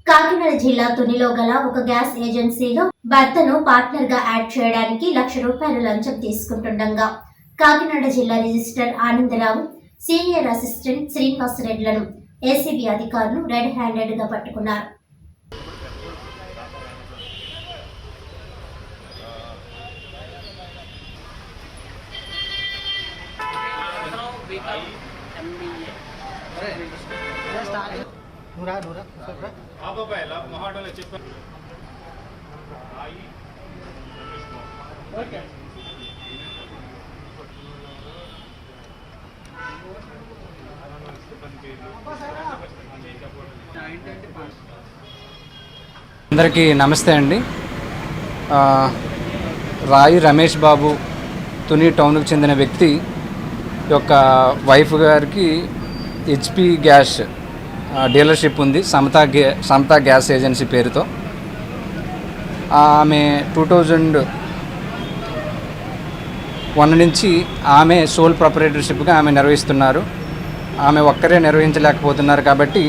కాకినాడ జిల్లా తునిలో గల ఒక గ్యాస్ ఏజెన్సీలో భర్తను పార్ట్నర్ గా యాడ్ చేయడానికి ₹1,00,000 లంచం తీసుకుంటుండగా కాకినాడ జిల్లా రిజిస్టర్ ఆనందరావు, సీనియర్ అసిస్టెంట్ శ్రీనివాసరెడ్డిలను ఏసీబీ అధికారులు రెడ్ హ్యాండెడ్ గా పట్టుకున్నారు. అందరికీ నమస్తే అండి. రాయి రమేష్ బాబు తుని టౌన్కు చెందిన వ్యక్తి యొక్క వైఫ్ గారికి హెచ్పి గ్యాస్ డీలర్షిప్ ఉంది, సమతా గ్యాస్ ఏజెన్సీ పేరుతో. ఆమె 2001 నుంచి ఆమె సోల్ ప్రొపరేటర్షిప్గా ఆమె నిర్వహిస్తున్నారు. ఆమె ఒక్కరే నిర్వహించలేకపోతున్నారు కాబట్టి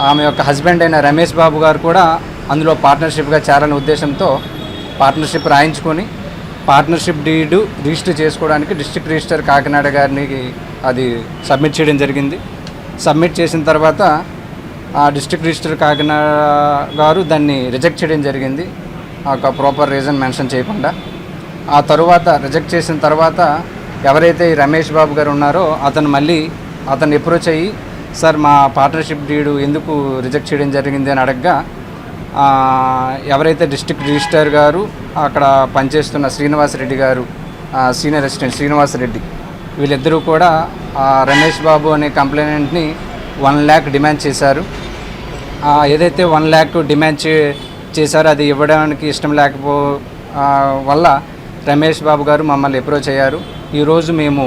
ఆమె యొక్క హస్బెండ్ అయిన రమేష్ బాబు గారు కూడా అందులో పార్ట్నర్షిప్గా చేరాలనే ఉద్దేశంతో పార్ట్నర్షిప్ రాయించుకొని పార్ట్నర్షిప్ డీడ్ రిజిస్టర్ చేసుకోవడానికి డిస్ట్రిక్ట్ రిజిస్టర్ కాకినాడ గారిని అది సబ్మిట్ చేయడం జరిగింది. సబ్మిట్ చేసిన తర్వాత ఆ డిస్ట్రిక్ట్ రిజిస్టర్ కాకినాడ గారు దాన్ని రిజెక్ట్ చేయడం జరిగింది, ఒక ప్రాపర్ రీజన్ మెన్షన్ చేయకుండా. ఆ తరువాత రిజెక్ట్ చేసిన తర్వాత ఎవరైతే ఈ రమేష్ బాబు గారు ఉన్నారో అతను అప్రోచ్ అయ్యి, సార్ మా పార్ట్నర్షిప్ డీడు ఎందుకు రిజెక్ట్ చేయడం జరిగింది అని అడగగా, ఎవరైతే డిస్ట్రిక్ట్ రిజిస్టర్ గారు అక్కడ పనిచేస్తున్న శ్రీనివాసరెడ్డి గారు, సీనియర్ అసిస్టెంట్ శ్రీనివాసరెడ్డి, వీళ్ళిద్దరూ కూడా రమేష్ బాబు అనే కంప్లైంట్ని 1 lakh డిమాండ్ చేశారు. ఏదైతే 1 lakh డిమాండ్ చేశారో అది ఇవ్వడానికి ఇష్టం వల్ల రమేష్ బాబు గారు మమ్మల్ని అప్రోచ్ అయ్యారు. ఈరోజు మేము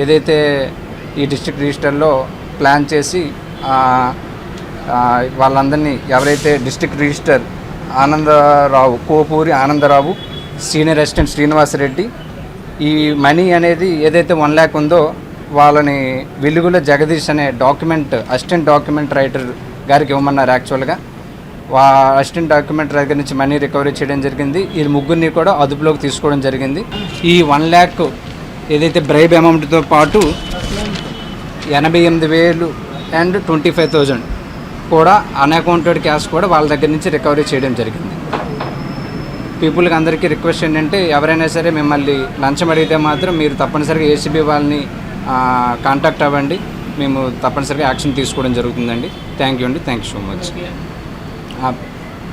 ఏదైతే ఈ డిస్ట్రిక్ట్ రిజిస్టర్లో ప్లాన్ చేసి వాళ్ళందరినీ, ఎవరైతే district registrar Anandarao, Kopuri Anandarao, senior assistant Srinivasareddy, ఈ మనీ అనేది ఏదైతే 1 lakh ఉందో వాళ్ళని వెలుగుల జగదీష్ అనే అసిస్టెంట్ డాక్యుమెంట్ రైటర్ గారికి ఇవ్వమన్నారు. యాక్చువల్గా అసిస్టెంట్ డాక్యుమెంట్ రైటర్ నుంచి మనీ రికవరీ చేయడం జరిగింది. ఈ ముగ్గురిని కూడా అదుపులోకి తీసుకోవడం జరిగింది. ఈ 1 lakh ఏదైతే బ్రైబ్ అమౌంట్తో పాటు 88,000 and 25,000 కూడా అన్అకౌంటెడ్ క్యాష్ కూడా వాళ్ళ దగ్గర నుంచి రికవరీ చేయడం జరిగింది. పీపుల్కి అందరికీ రిక్వెస్ట్ ఏంటంటే, ఎవరైనా సరే మిమ్మల్ని లంచం అడిగితే మాత్రం మీరు తప్పనిసరిగా ఏసీబీ వాళ్ళని కాంటాక్ట్ అవ్వండి, మేము తప్పనిసరిగా యాక్షన్ తీసుకోవడం జరుగుతుందండి. థ్యాంక్ యూ అండి, థ్యాంక్ యూ సో మచ్.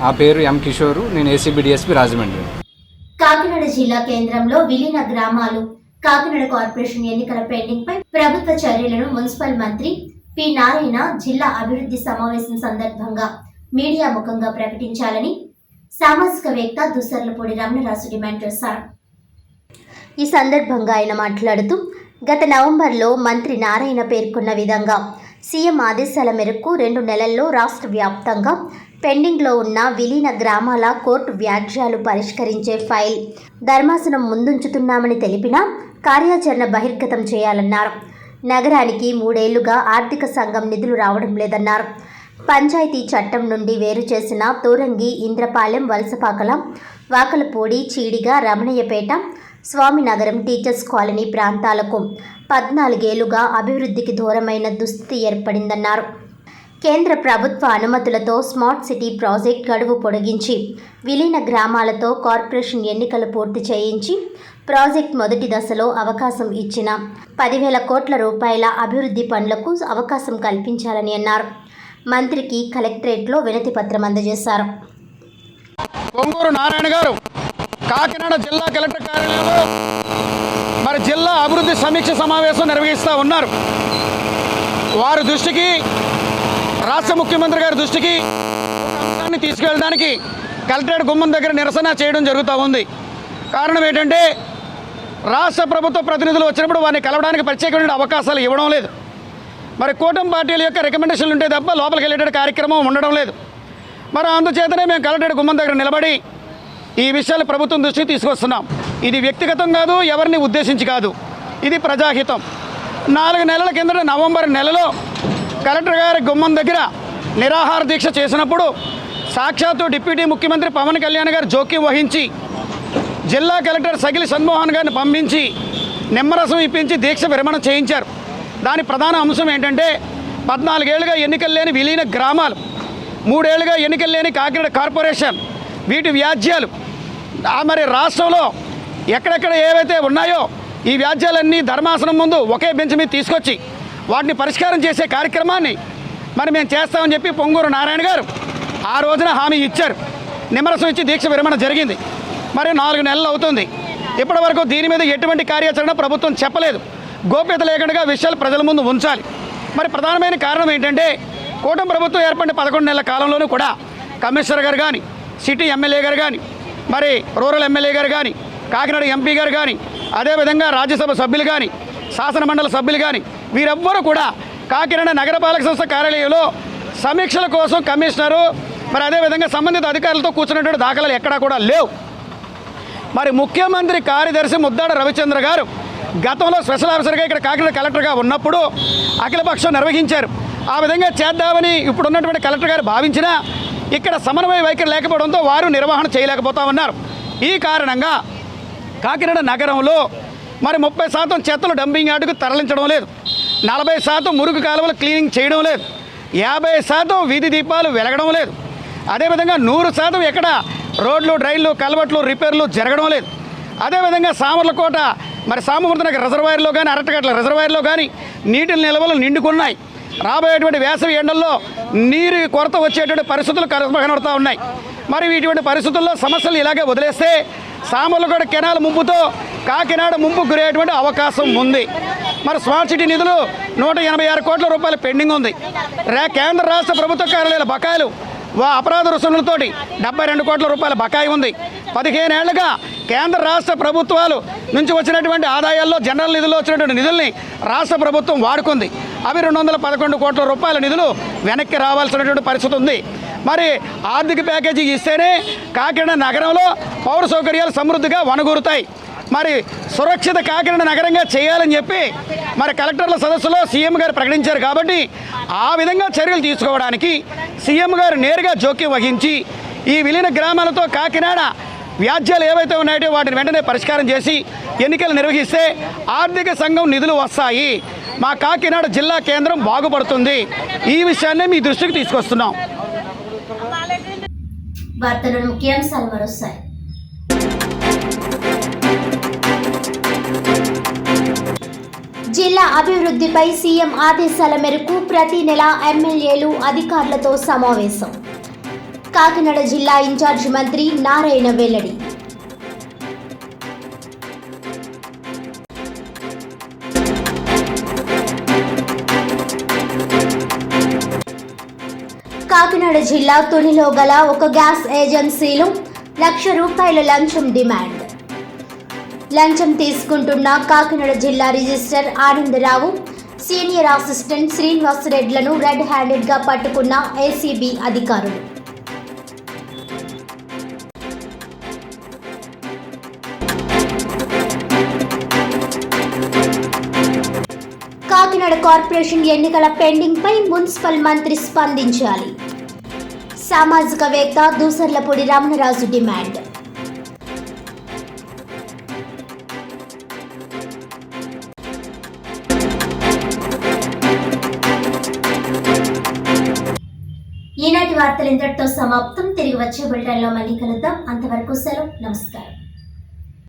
ఆ పేరు ఎం కిషోరు, నేను ఏసీబీ డిఎస్పీ రాజమండ్రి. కాకినాడ జిల్లా కేంద్రంలో విలీన గ్రామాలు కాకినాడ కార్పొరేషన్ ఎన్నికల పెండింగ్ పై ప్రభుత్వ చర్యలను మున్సిపల్ మంత్రి పి నారాయణ జిల్లా అభివృద్ధి సమావేశం సందర్భంగా మీడియా ముఖంగా ప్రకటించాలని సామాజికవేత్త దుస్సర్లపూడి రమణరాజు డిమాండ్ చేశారు. ఈ సందర్భంగా ఆయన మాట్లాడుతూ, గత నవంబర్లో మంత్రి నారాయణ పేర్కొన్న విధంగా సీఎం ఆదేశాల మేరకు 2 నెలల్లో రాష్ట్ర వ్యాప్తంగా పెండింగ్లో ఉన్న విలీన గ్రామాల కోర్టు వ్యాజ్యాలు పరిష్కరించే ఫైల్ ధర్మాసనం ముందుంచుతున్నామని తెలిపినా కార్యాచరణ బహిర్గతం చేయాలన్నారు. నగరానికి 3 ఏళ్లుగా ఆర్థిక సంఘం నిధులు రావడం లేదన్నారు. పంచాయతీ చట్టం నుండి వేరు చేసిన తోరంగి, ఇంద్రపాలెం, వలసపాకల, వాకలపూడి, చీడిగ, రమణయ్యపేట, స్వామినగరం, టీచర్స్ కాలనీ ప్రాంతాలకు 14 ఏళ్లుగా అభివృద్ధికి దూరమైన దుస్థితి ఏర్పడిందన్నారు. కేంద్ర ప్రభుత్వ అనుమతులతో స్మార్ట్ సిటీ ప్రాజెక్ట్ గడువు పొడిగించి విలీన గ్రామాలతో కార్పొరేషన్ ఎన్నికలు పూర్తి చేయించి ప్రాజెక్ట్ మొదటి దశలో అవకాశం ఇచ్చిన 10,000 కోట్ల రూపాయల అభివృద్ధి పనులకు అవకాశం కల్పించాలని అన్నారు. మంత్రికి కలెక్టరేట్లో వినతి పత్రం అందజేశారు. పొంగూరు నారాయణ గారు కాకినాడ జిల్లా కలెక్టర్ కార్యాలయంలో మరి జిల్లా అభివృద్ధి సమీక్ష సమావేశం నిర్వహిస్తూ ఉన్నారు. వారి దృష్టికి, రాష్ట్ర ముఖ్యమంత్రి గారి దృష్టికి అంశాన్ని తీసుకెళ్ళడానికి కలెక్టరేట్ గుమ్మం దగ్గర నిరసన చేయడం జరుగుతూ ఉంది. కారణం ఏంటంటే, రాష్ట్ర ప్రభుత్వ ప్రతినిధులు వచ్చినప్పుడు వారిని కలవడానికి ప్రత్యేకమైన అవకాశాలు ఇవ్వడం లేదు. మరి కూటమి పార్టీల యొక్క రికమెండేషన్లు ఉంటే తప్ప లోపలికి వెళ్ళేట కార్యక్రమం ఉండడం లేదు. మరి అందుచేతనే మేము కలెక్టరేట్ గుమ్మం దగ్గర నిలబడి ఈ విషయాలు ప్రభుత్వం దృష్టికి తీసుకొస్తున్నాం. ఇది వ్యక్తిగతం కాదు, ఎవరిని ఉద్దేశించి కాదు, ఇది ప్రజాహితం. 4 నెలల కిందట నవంబర్ నెలలో కలెక్టర్ గారి గుమ్మం దగ్గర నిరాహార దీక్ష చేసినప్పుడు సాక్షాత్తు డిప్యూటీ ముఖ్యమంత్రి పవన్ కళ్యాణ్ గారు జోక్యం వహించి జిల్లా కలెక్టర్ సగిలి సన్మోహన్ గారిని పంపించి నిమ్మరసం ఇప్పించి దీక్ష విరమణ చేయించారు. దాని ప్రధాన అంశం ఏంటంటే 14 ఏళ్లుగా ఎన్నికలు లేని విలీన గ్రామాలు, 3 ఏళ్లుగా ఎన్నికలు లేని కాకినాడ కార్పొరేషన్, వీటి వ్యాజ్యాలు మరి రాష్ట్రంలో ఎక్కడెక్కడ ఏవైతే ఉన్నాయో ఈ వ్యాజ్యాలన్నీ ధర్మాసనం ముందు ఒకే బెంచ్ మీద తీసుకొచ్చి వాటిని పరిష్కారం చేసే కార్యక్రమాన్ని మరి మేము చేస్తామని చెప్పి పొంగూరు నారాయణ గారు ఆ రోజున హామీ ఇచ్చారు. నిమ్మరసం ఇచ్చి దీక్ష విరమణ జరిగింది. మరి 4 నెలలు అవుతుంది. ఇప్పటి వరకు దీని మీద ఎటువంటి కార్యాచరణ ప్రభుత్వం చెప్పలేదు. గోప్యత లేకుండా విషయాలు ప్రజల ముందు ఉంచాలి. మరి ప్రధానమైన కారణం ఏంటంటే కూటమి ప్రభుత్వం ఏర్పడిన 11 నెలల కాలంలోనూ కూడా కమిషనర్ గారు కానీ, సిటీ ఎమ్మెల్యే గారు కానీ, మరి రూరల్ ఎమ్మెల్యే గారు కానీ, కాకినాడ ఎంపీ గారు కానీ, అదేవిధంగా రాజ్యసభ సభ్యులు కానీ, శాసనమండలి సభ్యులు కానీ వీరెవ్వరూ కూడా కాకినాడ నగరపాలక సంస్థ కార్యాలయంలో సమీక్షల కోసం కమిషనరు మరి అదేవిధంగా సంబంధిత అధికారులతో కూర్చున్నటువంటి దాఖలాలు ఎక్కడా కూడా లేవు. మరి ముఖ్యమంత్రి కార్యదర్శి ముద్దాడ రవిచంద్ర గారు గతంలో స్పెషల్ ఆఫీసర్గా ఇక్కడ కాకినాడ కలెక్టర్గా ఉన్నప్పుడు అఖిలపక్షం నిర్వహించారు. ఆ విధంగా చేద్దామని ఇప్పుడున్నటువంటి కలెక్టర్ గారు భావించినా ఇక్కడ సమన్వయ వైఖరి లేకపోవడంతో వారు నిర్వహణ చేయలేకపోతా ఉన్నారు. ఈ కారణంగా కాకినాడ నగరంలో మరి 30% చెత్తలు డంపింగ్ యార్డుకు తరలించడం లేదు, 40% మురుగు కాలువలు క్లీనింగ్ చేయడం లేదు, 50% వీధి దీపాలు వెలగడం లేదు, అదేవిధంగా 100% ఎక్కడ రోడ్లు, డ్రైన్లు, కల్వర్ట్లు రిపేర్లు జరగడం లేదు. అదేవిధంగా సామర్లకోట మరి సామమూర్తి రిజర్వాయర్లో కానీ, అరటగట్ల రిజర్వాయర్లో కానీ నీటి నిల్వలు నిండుకున్నాయి. రాబోయేటువంటి వేసవి ఎండల్లో నీరు కొరత వచ్చేటువంటి పరిస్థితులు కనబడుతూ ఉన్నాయి. మరి ఇటువంటి పరిస్థితుల్లో సమస్యలు ఇలాగే వదిలేస్తే సామర్లకోట కెనాల్ ముంపుతో కాకినాడ ముంపు గురయ్యేటువంటి అవకాశం ఉంది. మరి స్మార్ట్ సిటీ నిధులు 186 కోట్ల రూపాయలు పెండింగ్ ఉంది. కేంద్ర రాష్ట్ర ప్రభుత్వ కార్యాలయాల బకాయిలు అపరాధ రుసుములతోటి 72 కోట్ల రూపాయల బకాయి ఉంది. 15 ఏళ్లుగా కేంద్ర రాష్ట్ర ప్రభుత్వాలు నుంచి వచ్చినటువంటి ఆదాయాల్లో జనరల్ నిధుల్లో వచ్చినటువంటి నిధుల్ని రాష్ట్ర ప్రభుత్వం వాడుకుంది. అవి 211 కోట్ల రూపాయల నిధులు వెనక్కి రావాల్సినటువంటి పరిస్థితి ఉంది. మరి ఆర్థిక ప్యాకేజీ ఇస్తేనే కాకినాడ నగరంలో పౌర సౌకర్యాలు సమృద్ధిగా వనగూరుతాయి. మరి సురక్షిత కాకినాడ నగరంగా చేయాలని చెప్పి మరి కలెక్టర్ల సదస్సులో సీఎం గారు ప్రకటించారు. కాబట్టి ఆ విధంగా చర్యలు తీసుకోవడానికి సీఎం గారు నేరుగా జోక్యం వహించి ఈ విలీన గ్రామాలతో కాకినాడ వ్యాజ్యాలు ఏవైతే ఉన్నాయో వాటిని వెంటనే పరిష్కారం చేసి ఎన్నికలు నిర్వహిస్తే ఆర్థిక సంఘం నిధులు వస్తాయి, మా కాకినాడ జిల్లా కేంద్రం బాగుపడుతుంది. ఈ విషయాన్ని మీ దృష్టికి తీసుకొస్తున్నాం. వార్తలను ముఖ్యాంశాలు మరోసారి. జిల్లా అభివృద్ధిపై సీఎం ఆదేశాల మేరకు ప్రతి నెల ఎమ్మెల్యేలు అధికారులతో సమావేశం. కాకినాడ జిల్లా ఇన్ఛార్జి మంత్రి నారాయణ వెల్లడి. కాకినాడ జిల్లా తునిలో గల ఒక గ్యాస్ ఏజెన్సీలో ₹1,00,000 లంచం డిమాండ్. లంచం తీసుకుంటున్న కాకినాడ జిల్లా రిజిస్టర్ ఆనందరావు, సీనియర్ అసిస్టెంట్ శ్రీనివాసరెడ్లను రెడ్ హ్యాండెడ్గా పట్టుకున్న ఏసీబీ అధికారులు. కాకినాడ కార్పొరేషన్ ఎన్నికల పెండింగ్పై మున్సిపల్ మంత్రి స్పందించాలి. సామాజికవేత్త దూసర్లపూడి రమణరాజు డిమాండ్. ఈనాటి వార్తలు ఇంతటితో సమాప్తం. తిరిగి వచ్చే బులెటిన్లో మళ్ళీ కలుద్దాం. అంతవరకు సెలవు. నమస్కారం.